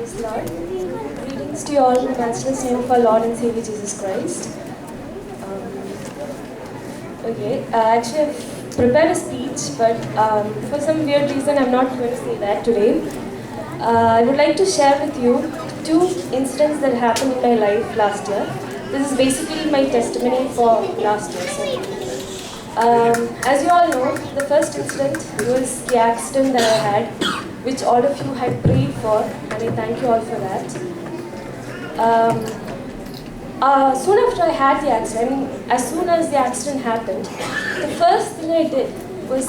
Praise Lord. Greetings to you all in the matchless name of our Lord and Savior Jesus Christ. Actually I've prepared a speech, but for some weird reason I'm not going to say that today. I would like to share with you two incidents that happened in my life last year. This is basically my testimony for last year. As you all know, the first incident was the accident that I had, which all of you had prayed for, and I thank you all for that. Soon after I had the accident, as soon as the accident happened, the first thing I did was,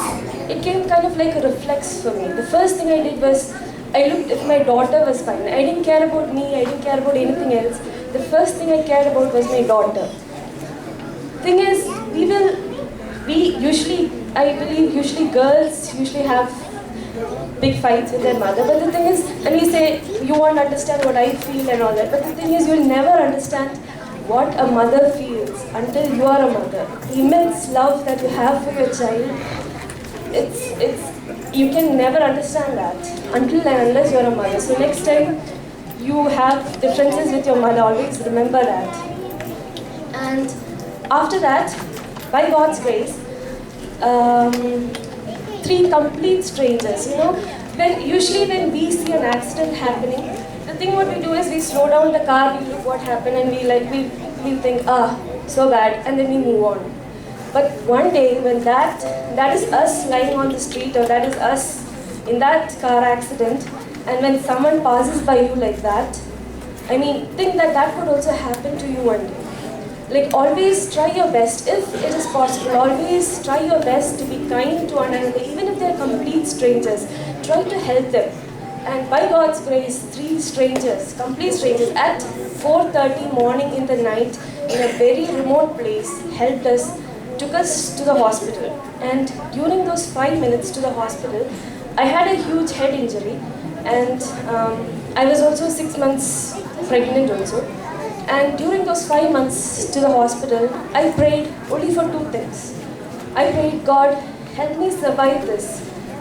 it came kind of like a reflex for me. The first thing I did was, I looked if my daughter was fine. I didn't care about me, I didn't care about anything else. The first thing I cared about was my daughter. Thing is, I believe usually girls usually have big fights with their mother, but the thing is, and you say, you won't understand what I feel and all that, but the thing is, you'll never understand what a mother feels until you are a mother. The immense love that you have for your child, you can never understand that until and unless you're a mother. So next time you have differences with your mother, always remember that. And after that, by God's grace, three complete strangers. Usually when we see an accident happening, the thing what we do is we slow down the car, we look what happened, and we think, so bad, and then we move on. But one day when that is us lying on the street, or that is us in that car accident, and when someone passes by you like that, think that could also happen to you one day. Like, always try your best, if it is possible, always try your best to be kind to one another, even if they are complete strangers. Try to help them. And by God's grace, three strangers, complete strangers, at 4:30 morning in the night, in a very remote place, helped us, took us to the hospital. And during those 5 minutes to the hospital, I had a huge head injury, and I was also 6 months pregnant also. And during those 5 months to the hospital, I prayed only for two things. I prayed, God, help me survive this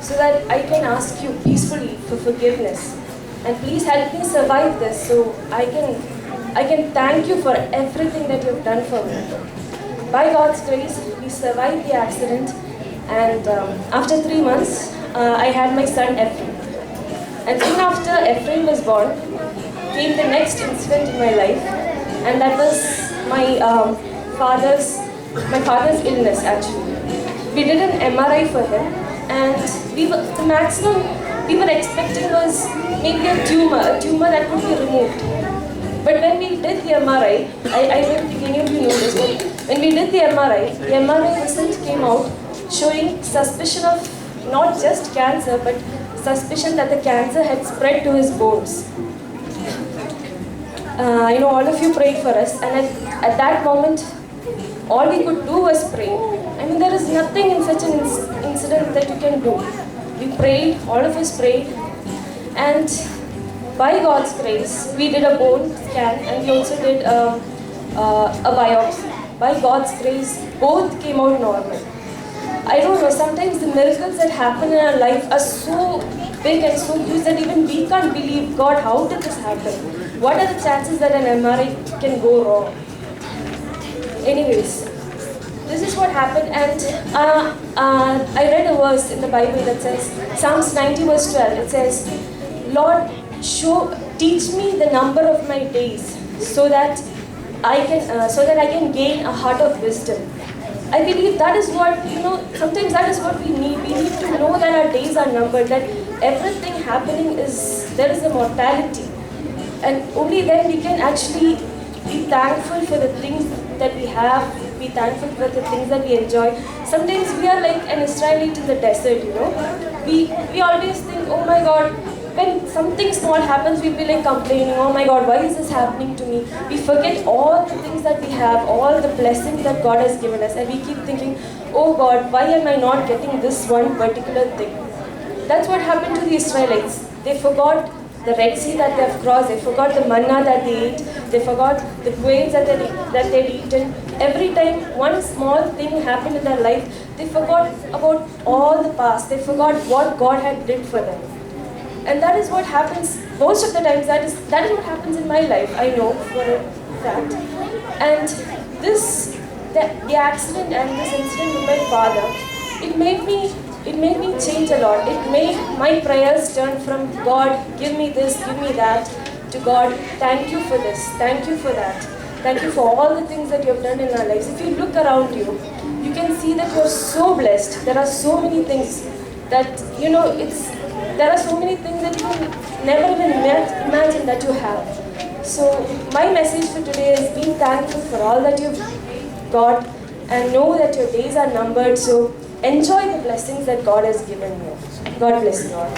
so that I can ask you peacefully for forgiveness. And please help me survive this so I can thank you for everything that you've done for me. By God's grace, we survived the accident, and after 3 months, I had my son Ephraim. And soon after Ephraim was born, came the next incident in my life, and that was my father's illness actually. We did an MRI for him, and the maximum we were expecting was maybe a tumor that could be removed. But when we did the MRI, I don't think any of you know this, but when we did the MRI result came out showing suspicion of not just cancer, but suspicion that the cancer had spread to his bones. All of you prayed for us, and at that moment, all we could do was pray. There is nothing in such an incident that you can do. We prayed, all of us prayed, and by God's grace, we did a bone scan, and we also did a biopsy. By God's grace, both came out normal. I don't know, sometimes the miracles that happen in our life are so big and so huge that even we can't believe, God, how did this happen? What are the chances that an MRI can go wrong? Anyways, this is what happened, and I read a verse in the Bible that says, Psalms 90 verse 12, it says, Lord, teach me the number of my days so that I can gain a heart of wisdom. I believe that is what, sometimes that is what we need. We need to know that our days are numbered, that everything happening there is a mortality. And only then we can actually be thankful for the things that we have, be thankful for the things that we enjoy. Sometimes we are like an Israelite in the desert, We always think, oh my God, when something small happens, we'll be like complaining, oh my God, why is this happening to me? We forget all the things that we have, all the blessings that God has given us, and we keep thinking, oh God, why am I not getting this one particular thing? That's what happened to the Israelites. They forgot the Red Sea that they have crossed, they forgot the manna that they ate, they forgot the quails that they'd eaten. Every time one small thing happened in their life, they forgot about all the past, they forgot what God had did for them. And that is what happens most of the times that is what happens in my life. I know for a fact. And the accident and this incident with my father, it made me change a lot. It made my prayers turn from God, give me this, give me that, to God, thank you for this, thank you for that, thank you for all the things that you have done in our lives. If you look around you, you can see that you are so blessed. There are so many things that, there are so many things that you never even imagine that you have. So my message for today is be thankful for all that you've got and know that your days are numbered. So enjoy the blessings that God has given you. God bless you all.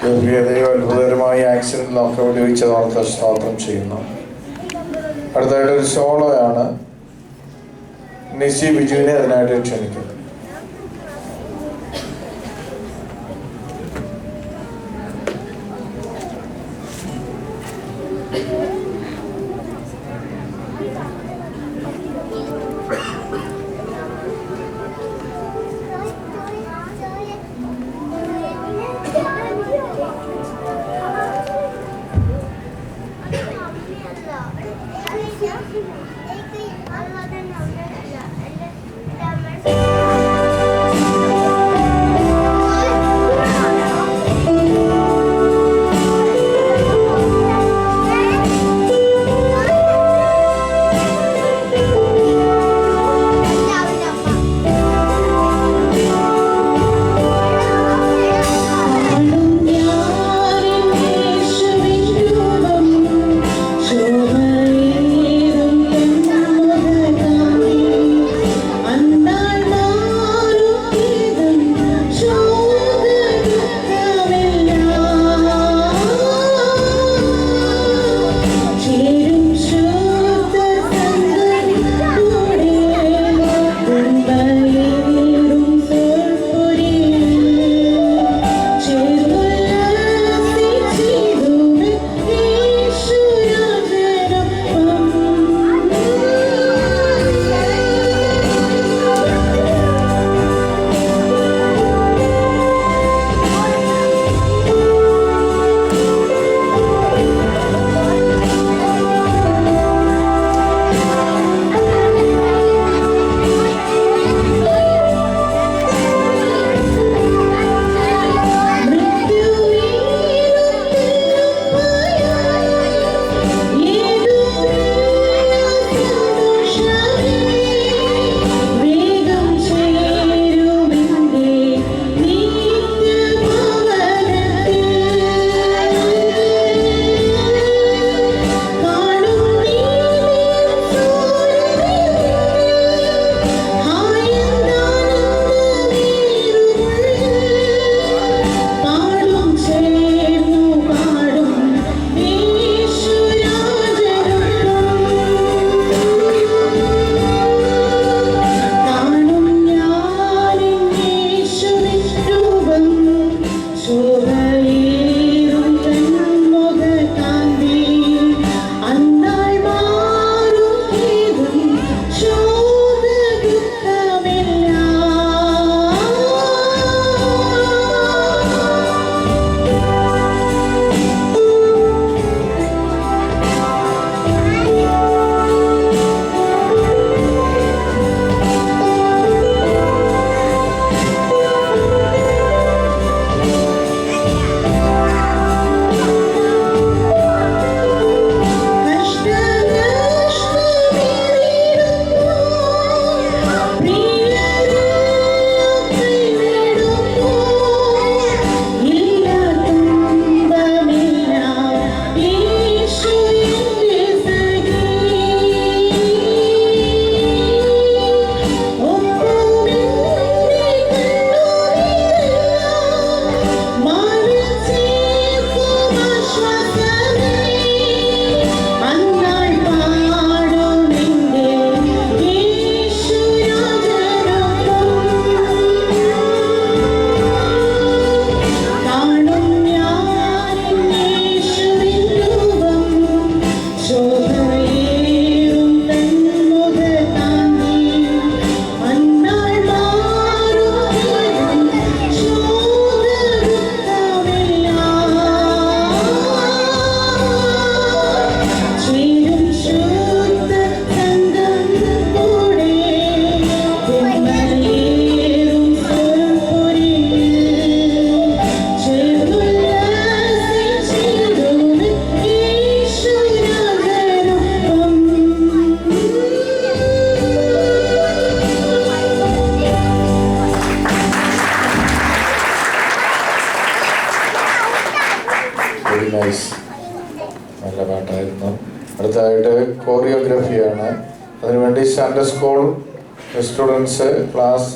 അത്ഭുതകരമായ accident നമുക്ക് വിടുവിച്ചത് ഓർത്ത് സ്തോത്രം ചെയ്യുന്നു. അടുത്തായിട്ട് ഒരു സോളോയാണ്. നിസി ബിജുവിനെ അതിനായിട്ട് ക്ഷണിക്കുന്നു. Thank you. Very nice, നല്ല പാട്ടായിരുന്നു. അടുത്തതായിട്ട് കോറിയോഗ്രഫിയാണ്. അതിനുവേണ്ടി സൺഡേ സ്കൂൾ സ്റ്റുഡൻസ് ക്ലാസ്